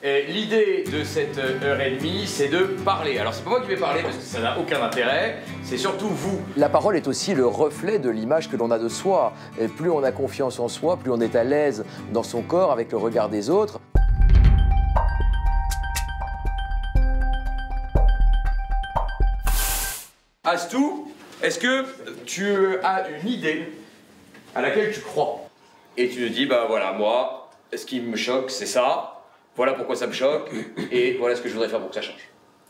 L'idée de cette heure et demie, c'est de parler. Alors c'est pas moi qui vais parler parce que ça n'a aucun intérêt, c'est surtout vous. La parole est aussi le reflet de l'image que l'on a de soi. Et plus on a confiance en soi, plus on est à l'aise dans son corps avec le regard des autres. Astou, est-ce que tu as une idée à laquelle tu crois? Et tu te dis, bah voilà, moi, ce qui me choque, c'est ça. Voilà pourquoi ça me choque. Et voilà ce que je voudrais faire pour que ça change.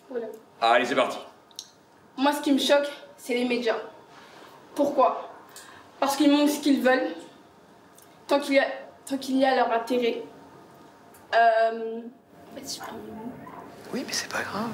Voilà. Allez, c'est parti. Moi, ce qui me choque, c'est les médias. Pourquoi? Parce qu'ils montrent ce qu'ils veulent, tant qu'il y a leur intérêt. Oui, mais c'est pas grave.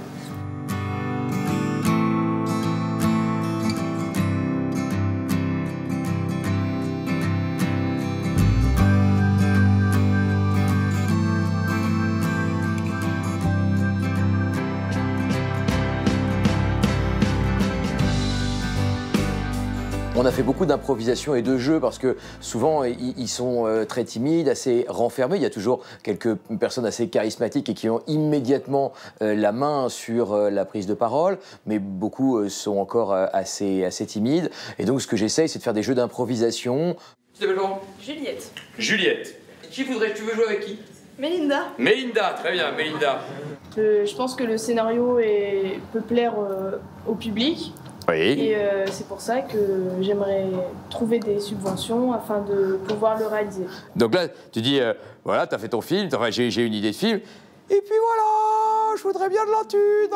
On a fait beaucoup d'improvisation et de jeux parce que souvent ils sont très timides, assez renfermés. Il y a toujours quelques personnes assez charismatiques et qui ont immédiatement la main sur la prise de parole, mais beaucoup sont encore assez timides. Et donc ce que j'essaye, c'est de faire des jeux d'improvisation. Tu t'appelles comment? Juliette. Juliette. Tu veux jouer avec qui? Mélinda. Mélinda, très bien, Mélinda. Je pense que le scénario peut plaire au public. Oui. Et c'est pour ça que j'aimerais trouver des subventions afin de pouvoir le réaliser. Donc là, tu dis, voilà, t'as fait ton film, enfin, j'ai une idée de film, et puis voilà, je voudrais bien de la thune.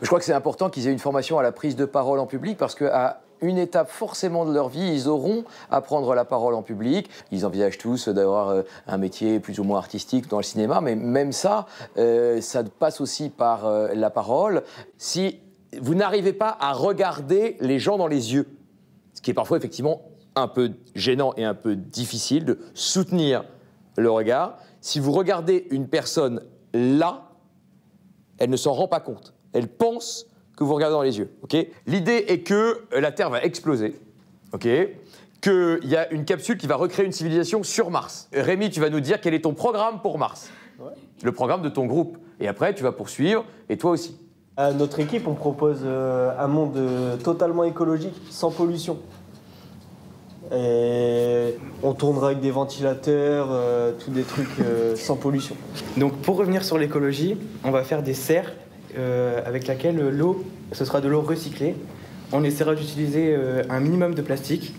Je crois que c'est important qu'ils aient une formation à la prise de parole en public parce qu'à une étape forcément de leur vie, ils auront à prendre la parole en public. Ils envisagent tous d'avoir un métier plus ou moins artistique dans le cinéma, mais même ça, ça passe aussi par la parole. Si vous n'arrivez pas à regarder les gens dans les yeux, ce qui est parfois effectivement un peu gênant et un peu difficile de soutenir le regard. Si vous regardez une personne là, elle ne s'en rend pas compte. Elle pense que vous regardez dans les yeux. Okay. L'idée est que la Terre va exploser, okay, qu'il y a une capsule qui va recréer une civilisation sur Mars. Rémi, tu vas nous dire quel est ton programme pour Mars. Ouais. Le programme de ton groupe. Et après, tu vas poursuivre, et toi aussi. À notre équipe, on propose un monde totalement écologique, sans pollution. Et on tournera avec des ventilateurs, tous des trucs sans pollution. Donc pour revenir sur l'écologie, on va faire des serres avec laquelle l'eau, ce sera de l'eau recyclée. On essaiera d'utiliser un minimum de plastique.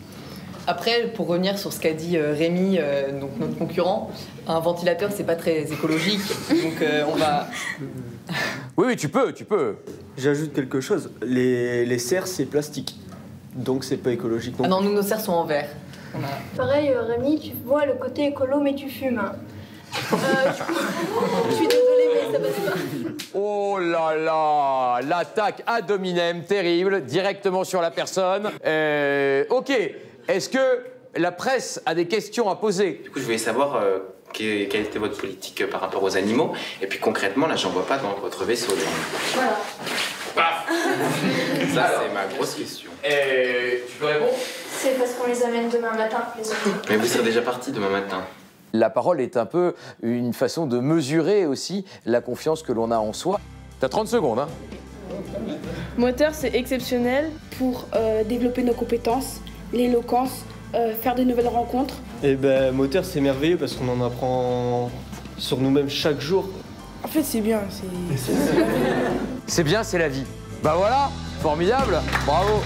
Après, pour revenir sur ce qu'a dit Rémi, donc notre concurrent, un ventilateur, c'est pas très écologique, donc on va... Oui, tu peux. J'ajoute quelque chose, les serres, c'est plastique, donc c'est pas écologique. Ah non, nous, nos serres sont en verre. Pareil, Rémi, tu vois le côté écolo, mais tu fumes. Je suis désolée, mais ça passe pas. Oh là là, l'attaque ad hominem terrible, directement sur la personne. Ok, est-ce que la presse a des questions à poser? Du coup, je voulais savoir quelle était votre politique par rapport aux animaux. Et puis concrètement, là, j'en vois pas dans votre vaisseau. Voilà. Paf. Ça, c'est ma grosse question. Tu peux répondre? C'est parce qu'on les amène demain matin, les autres. Mais vous serez déjà parti demain matin. La parole est un peu une façon de mesurer aussi la confiance que l'on a en soi. T'as 30 secondes, hein? Moteur, c'est exceptionnel pour développer nos compétences, l'éloquence, faire de nouvelles rencontres. Et ben, moteur, c'est merveilleux parce qu'on en apprend sur nous-mêmes chaque jour. En fait, c'est bien. C'est bien, c'est la vie. Bah voilà, formidable, bravo.